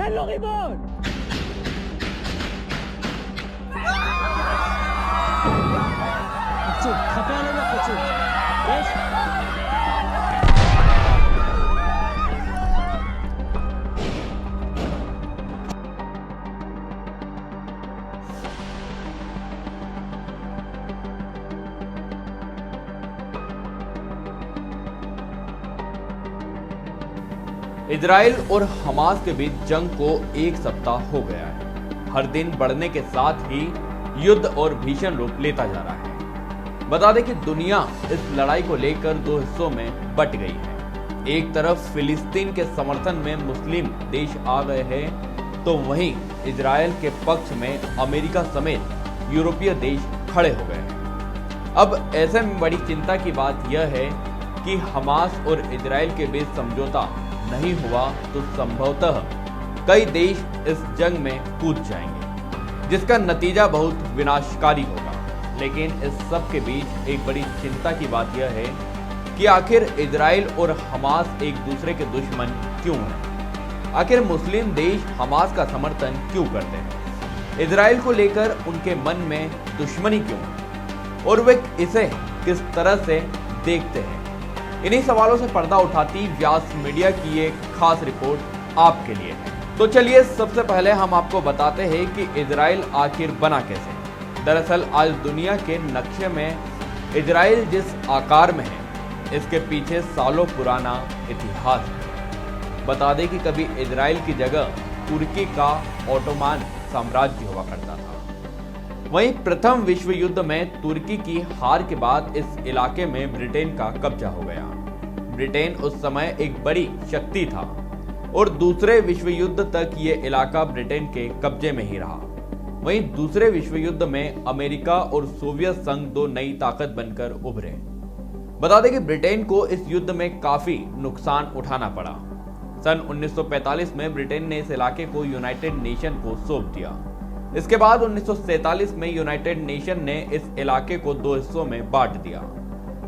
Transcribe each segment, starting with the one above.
Hello, Ribbon! Kocur, kepala lo kocur. Yes? Israel और Hamas के बीच जंग को एक सप्ताह हो गया है। हर दिन बढ़ने के साथ ही युद्ध और भीषण रूप लेता जा रहा है। बता दें कि दुनिया इस लड़ाई को लेकर दो हिस्सों में बट गई है। एक तरफ फिलिस्तीन के समर्थन में मुस्लिम देश आ गए हैं, तो वहीं इजराइल के पक्ष में अमेरिका समेत यूरोपीय देश खड़े हो गए हैं। अब ऐसे में बड़ी चिंता की बात यह है कि हमास और इजराइल के बीच समझौता नहीं हुआ तो संभवतः कई देश इस जंग में कूद जाएंगे, जिसका नतीजा बहुत विनाशकारी होगा। लेकिन इस सब के बीच एक बड़ी चिंता की बात यह है कि आखिर इजराइल और हमास एक दूसरे के दुश्मन क्यों हैं? आखिर मुस्लिम देश हमास का समर्थन क्यों करते हैं? इजराइल को लेकर उनके मन में दुश्मनी क्यों है और वे इसे किस तरह से देखते हैं? इन्हीं सवालों से पर्दा उठाती व्यास मीडिया की एक खास रिपोर्ट आपके लिए है। तो चलिए सबसे पहले हम आपको बताते हैं कि इजराइल आखिर बना कैसे। दरअसल आज दुनिया के नक्शे में इजराइल जिस आकार में है, इसके पीछे सालों पुराना इतिहास है। बता दें कि कभी इजराइल की जगह तुर्की का ओटोमान साम्राज्य हुआ करता था। वहीं प्रथम विश्व युद्ध में तुर्की की हार के बाद इस इलाके में ब्रिटेन का कब्जा हो गया। ब्रिटेन उस समय एक बड़ी शक्ति था और दूसरे विश्व युद्ध तक ये इलाका ब्रिटेन के कब्जे में ही रहा। वहीं दूसरे विश्व युद्ध में अमेरिका और सोवियत संघ दो नई ताकत बनकर उभरे। बता दें कि ब्रिटेन को इस युद्ध में काफी नुकसान उठाना पड़ा। सन 1945 में ब्रिटेन ने इस इलाके को यूनाइटेड नेशन को सौंप दिया। इसके बाद 1947 में यूनाइटेड नेशन ने इस इलाके को दो हिस्सों में बांट दिया,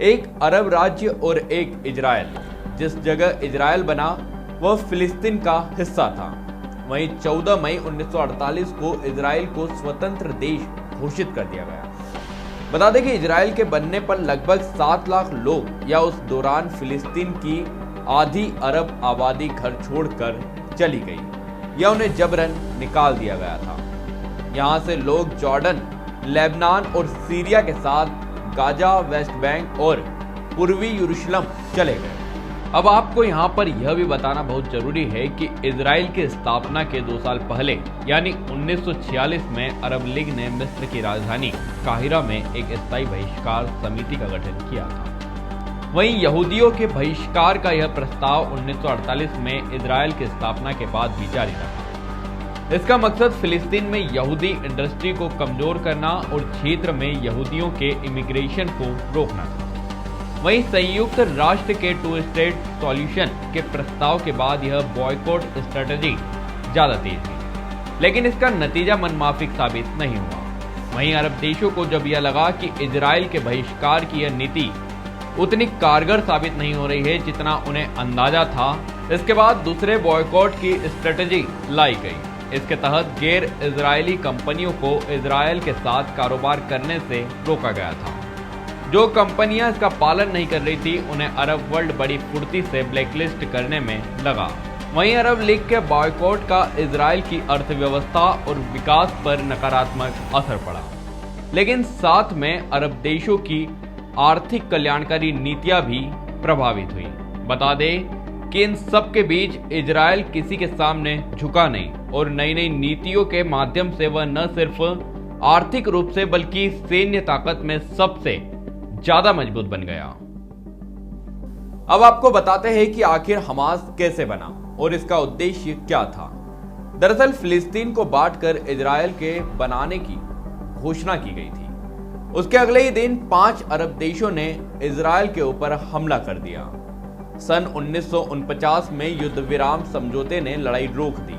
एक अरब राज्य और एक इजराइल। जिस जगह इजराइल बना वह फिलिस्तीन का हिस्सा था। वहीं 14 मई 1948 को इजराइल को स्वतंत्र देश घोषित कर दिया गया। बता दें कि इजराइल के बनने पर लगभग 7 लाख लोग या उस दौरान फिलिस्तीन की आधी अरब आबादी घर छोड़कर चली गई या उन्हें जबरन निकाल दिया गया था। यहाँ से लोग जॉर्डन, लेबनान और सीरिया के साथ गाजा, वेस्ट बैंक और पूर्वी यरूशलेम चले गए। अब आपको यहाँ पर यह भी बताना बहुत जरूरी है कि इजराइल की स्थापना के 2 साल पहले यानी 1946 में अरब लीग ने मिस्र की राजधानी काहिरा में एक स्थायी बहिष्कार समिति का गठन किया था। वहीं यहूदियों के बहिष्कार का यह प्रस्ताव 1948 में इजराइल की स्थापना के बाद भी जारी रहा। इसका मकसद फिलिस्तीन में यहूदी इंडस्ट्री को कमजोर करना और क्षेत्र में यहूदियों के इमिग्रेशन को रोकना था। वहीं संयुक्त राष्ट्र के 2 स्टेट सॉल्यूशन के प्रस्ताव के बाद यह बॉयकॉट स्ट्रेटजी ज्यादा तेज थी, लेकिन इसका नतीजा मनमाफिक साबित नहीं हुआ। वहीं अरब देशों को जब यह लगा कि इजराइल के बहिष्कार की यह नीति उतनी कारगर साबित नहीं हो रही है जितना उन्हें अंदाजा था, इसके बाद दूसरे बॉयकॉट की स्ट्रेटजी लाई गई। इसके तहत गैर इजरायली कंपनियों को इजराइल के साथ कारोबार करने से रोका गया था। जो कंपनियां इसका पालन नहीं कर रही थी उन्हें अरब वर्ल्ड बड़ी फुर्ती से ब्लैकलिस्ट करने में लगा। वहीं अरब लीग के बॉयकॉट का इजराइल की अर्थव्यवस्था और विकास पर नकारात्मक असर पड़ा, लेकिन साथ में अरब देशों की आर्थिक कल्याणकारी नीतियां भी प्रभावित हुई। बता दें कि इन सब के बीच इजराइल किसी के सामने झुका नहीं और नई नई नीतियों के माध्यम से वह न सिर्फ आर्थिक रूप से बल्कि सैन्य ताकत में सबसे ज्यादा मजबूत बन गया। अब आपको बताते हैं कि आखिर हमास कैसे बना और इसका उद्देश्य क्या था। दरअसल फिलिस्तीन को बांटकर इजराइल के बनाने की घोषणा की गई थी। उसके अगले ही दिन 5 अरब देशों ने इजराइल के ऊपर हमला कर दिया। सन 1949 में युद्ध विराम समझौते ने लड़ाई रोक दी,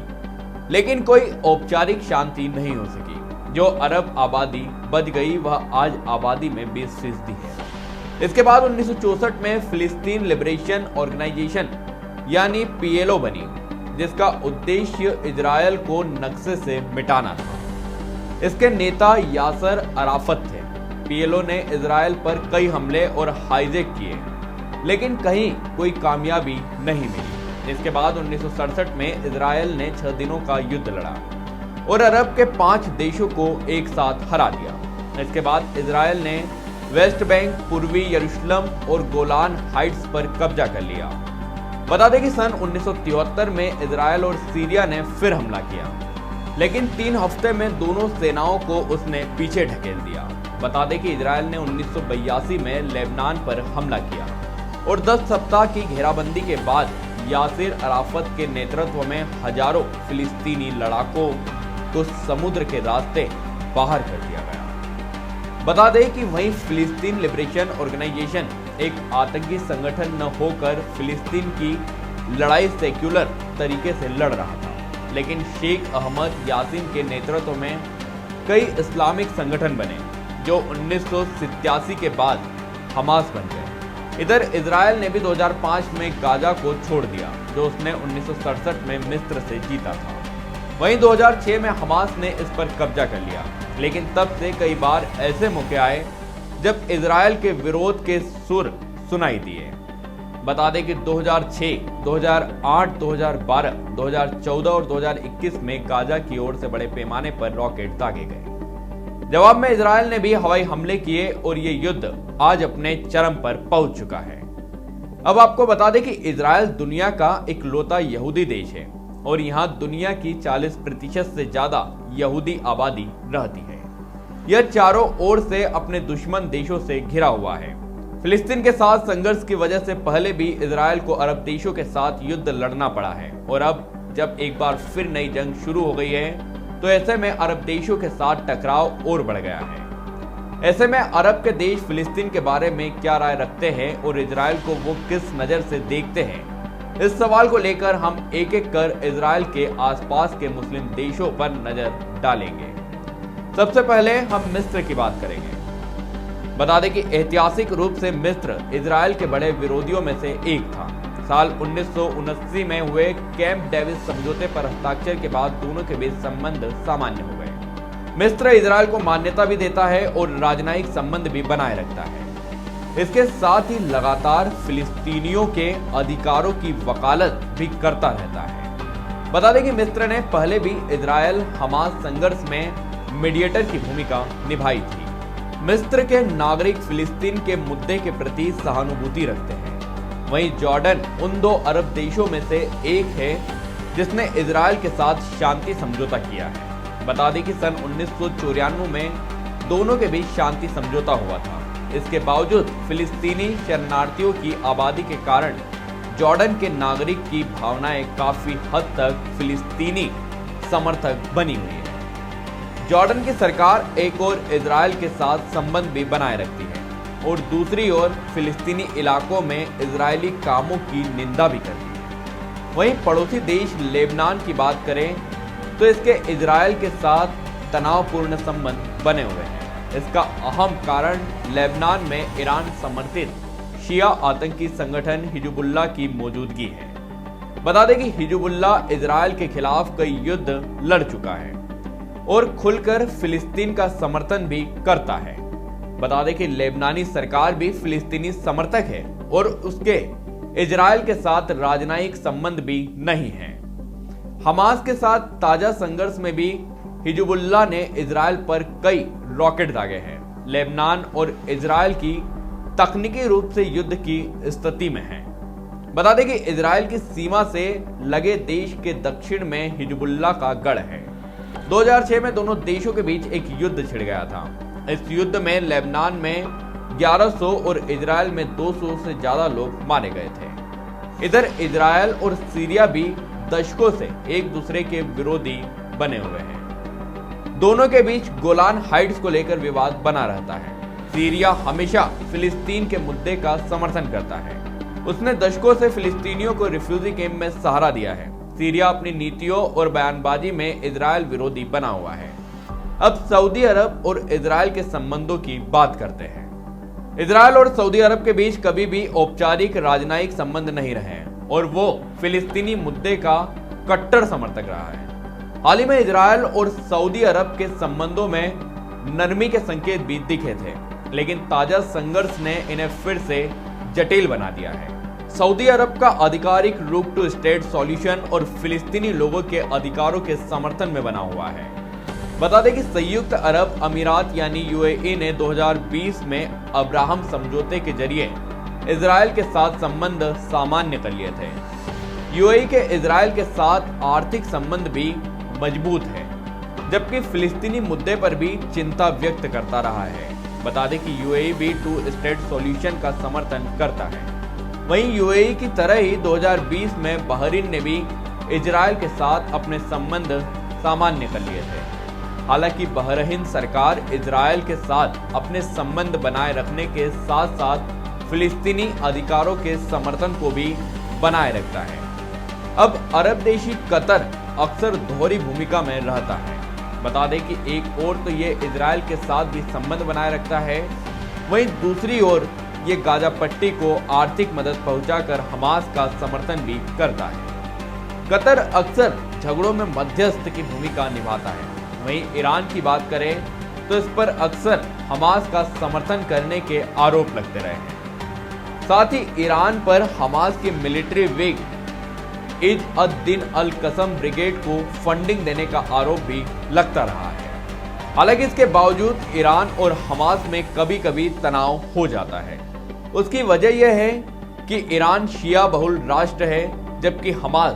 लेकिन कोई औपचारिक शांति नहीं हो सकी। जो अरब आबादी बच गई वह आज आबादी में 20% है। इसके बाद 1964 में फिलिस्तीन लिबरेशन ऑर्गेनाइजेशन यानी PLO बनी, जिसका उद्देश्य इजरायल को नक्शे से मिटाना था। इसके नेता यासर अराफत थे। पीएलओ ने इजरायल पर कई हमले और हाईजैक किए, लेकिन कहीं कोई कामयाबी नहीं मिली। इसके बाद 1967 में इजरायल ने 6 दिनों का युद्ध लड़ा और अरब के 5 देशों को एक साथ हरा दिया। इसके बाद इजरायल ने वेस्ट बैंक, पूर्वी यरूशलेम और गोलान हाइट्स पर कब्जा कर लिया। बता दें कि सन 1973 में इजरायल और सीरिया ने फिर हमला किया, लेकिन 3 हफ्ते में दोनों सेनाओं को उसने पीछे ढकेल दिया। बता दें कि इजरायल ने 1982 में लेबनान पर हमला किया और 10 सप्ताह की घेराबंदी के बाद यासिर अराफत के नेतृत्व में हजारों फिलिस्तीनी लड़ाकों को समुद्र के रास्ते बाहर कर दिया गया। बता दें कि वहीं फिलिस्तीन लिबरेशन ऑर्गेनाइजेशन एक आतंकी संगठन न होकर फिलिस्तीन की लड़ाई सेक्युलर तरीके से लड़ रहा था, लेकिन शेख अहमद यासीन के नेतृत्व में कई इस्लामिक संगठन बने जो 1987 के बाद हमास बन गए। इधर इजरायल ने भी 2005 में गाजा को छोड़ दिया, जो उसने 1967 में मिस्र से जीता था। वहीं 2006 में हमास ने इस पर कब्जा कर लिया, लेकिन तब से कई बार ऐसे मौके आए जब इजरायल के विरोध के सुर सुनाई दिए। बता दें कि 2006, 2008, 2012, 2014 और 2021 में गाजा की ओर से बड़े पैमाने पर रॉकेट दागे गए। जवाब में इजरायल ने भी हवाई हमले किए और ये युद्ध आज अपने चरम पर पहुंच चुका है। अब आपको बता दें कि इजरायल दुनिया का इकलौता यहूदी देश है और यहाँ दुनिया की 40% से ज्यादा यहूदी आबादी रहती है। यह चारों ओर से अपने दुश्मन देशों से घिरा हुआ है। फिलिस्तीन के साथ संघर्ष की वजह से पहले भी इजरायल को अरब देशों के साथ युद्ध लड़ना पड़ा है और अब जब एक बार फिर नई जंग शुरू हो गई है तो ऐसे में अरब देशों के साथ टकराव और बढ़ गया है। ऐसे में अरब के देश फिलिस्तीन के बारे में क्या राय रखते हैं और इजरायल को वो किस नजर से देखते हैं, इस सवाल को लेकर हम एक एक कर इजरायल के आसपास के मुस्लिम देशों पर नजर डालेंगे। सबसे पहले हम मिस्र की बात करेंगे। बता दें कि ऐतिहासिक रूप से मिस्र इजरायल के बड़े विरोधियों में से एक था। साल 1979 में हुए कैंप डेविड समझौते पर हस्ताक्षर के बाद दोनों के बीच संबंध सामान्य हो गए। मिस्र इजरायल को मान्यता भी देता है और राजनयिक संबंध भी बनाए रखता है। इसके साथ ही लगातार फिलिस्तीनियों के अधिकारों की वकालत भी करता रहता है। बता दें कि मिस्र ने पहले भी इजरायल हमास संघर्ष में मीडिएटर की भूमिका निभाई थी। मिस्र के नागरिक फिलिस्तीन के मुद्दे के प्रति सहानुभूति रखते हैं। वहीं जॉर्डन उन 2 अरब देशों में से एक है जिसने इजरायल के साथ शांति समझौता किया है। बता दें कि सन 1994 में दोनों के बीच शांति समझौता हुआ था। इसके बावजूद फिलिस्तीनी शरणार्थियों की आबादी के कारण जॉर्डन के नागरिक की भावनाएं काफी हद तक फिलिस्तीनी समर्थक बनी हुई है। जॉर्डन की सरकार एक ओर इजरायल के साथ संबंध भी बनाए रखती है और दूसरी ओर फिलिस्तीनी इलाकों में इजरायली कामों की निंदा भी करती है। वहीं पड़ोसी देश लेबनान की बात करें तो इसके इजरायल के साथ तनावपूर्ण संबंध बने हुए हैं। इसका अहम कारण लेबनान में ईरान समर्थित शिया आतंकी संगठन हिजबुल्लाह की मौजूदगी है। बता दें कि हिजबुल्लाह इजरायल के खिलाफ कई युद्ध लड़ चुका है और खुलकर फिलिस्तीन का समर्थन भी करता है। बता दें कि लेबनानी सरकार भी फिलिस्तीनी समर्थक है और उसके इजरायल के साथ राजनयिक संबंध भी नहीं है। हमास के साथ ताजा संघर्ष में भी हिजबुल्लाह ने इजरायल पर कई रॉकेट दागे हैं। लेबनान और इजरायल की तकनीकी रूप से युद्ध की स्थिति में है। बता दें कि इजरायल की सीमा से लगे देश के दक्षिण में हिजबुल्लाह का गढ़ है। 2006 में दोनों देशों के बीच एक युद्ध छिड़ गया था। इस युद्ध में लेबनान में 1100 और इजरायल में 200 से ज्यादा लोग मारे गए थे। इधर इजरायल और सीरिया भी दशकों से एक दूसरे के विरोधी बने हुए हैं। दोनों के बीच गोलान हाइट्स को लेकर विवाद बना रहता है। सीरिया हमेशा फिलिस्तीन के मुद्दे का समर्थन करता है। उसने दशकों से फिलिस्तीनियों को रिफ्यूजी कैंप में सहारा दिया है। सीरिया अपनी नीतियों और बयानबाजी में इजरायल विरोधी बना हुआ है। अब सऊदी अरब और इजरायल के संबंधों की बात करते हैं। इजरायल और सऊदी अरब के बीच कभी भी औपचारिक राजनयिक संबंध नहीं रहे हैं और वो फिलिस्तीनी मुद्दे का कट्टर समर्थक रहा है। हाल ही में इजराइल और सऊदी अरब के संबंधों में नरमी के संकेत भी दिखे थे, लेकिन ताजा संघर्ष ने इन्हें फिर से जटिल बना दिया है। सऊदी अरब का आधिकारिक रूप टू स्टेट सॉल्यूशन और फिलिस्तीनी लोगों के अधिकारों के समर्थन में बना हुआ है। बता दें कि संयुक्त अरब अमीरात यानी यूएई ने 2020 में अब्राहम समझौते के जरिए इजराइल के साथ संबंध सामान्य कर लिए थे। यूएई के इजराइल के साथ आर्थिक संबंध भी मजबूत है, जबकि फिलिस्तीनी मुद्दे पर भी चिंता व्यक्त करता रहा है। बता दें कि यूएई भी टू स्टेट सॉल्यूशन का समर्थन करता है। वहीं यूएई की तरह ही 2020 में बहरीन ने भी इजराइल के साथ अपने संबंध सामान्य कर लिए थे। हालांकि बहरीन सरकार इजराइल के साथ अपने संबंध बनाए रखने के साथ साथ फिलिस्तीनी अधिकारों के समर्थन को भी बनाए रखता है। अब अरब देशी कतर अक्सर दोहरी भूमिका में रहता है। बता दें कि एक ओर तो ये इजराइल के साथ भी संबंध बनाए रखता है, वहीं दूसरी ओर ये गाजा पट्टी को आर्थिक मदद पहुंचाकर हमास का समर्थन भी करता है। कतर अक्सर झगड़ों में मध्यस्थ की भूमिका निभाता है। वहीं ईरान की बात करें तो इस पर अक्सर हमास का समर्थन करने के आरोप लगते रहे हैं। साथ ही ईरान पर हमास के मिलिट्री विंग इज अद-दिन अल-कसम ब्रिगेड को फंडिंग देने का आरोप भी लगता रहा है। हालांकि इसके बावजूद ईरान और हमास में कभी कभी तनाव हो जाता है। उसकी वजह यह है कि ईरान शिया बहुल राष्ट्र है, जबकि हमास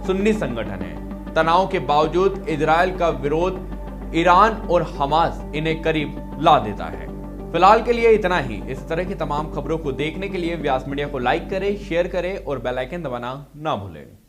सुन्नी संगठन है। तनाव के बावजूद इजराइल का विरोध ईरान और हमास इन्हें करीब ला देता है। फिलहाल के लिए इतना ही। इस तरह की तमाम खबरों को देखने के लिए व्यास मीडिया को लाइक करें, शेयर करें और बेल आइकन दबाना ना भूलें।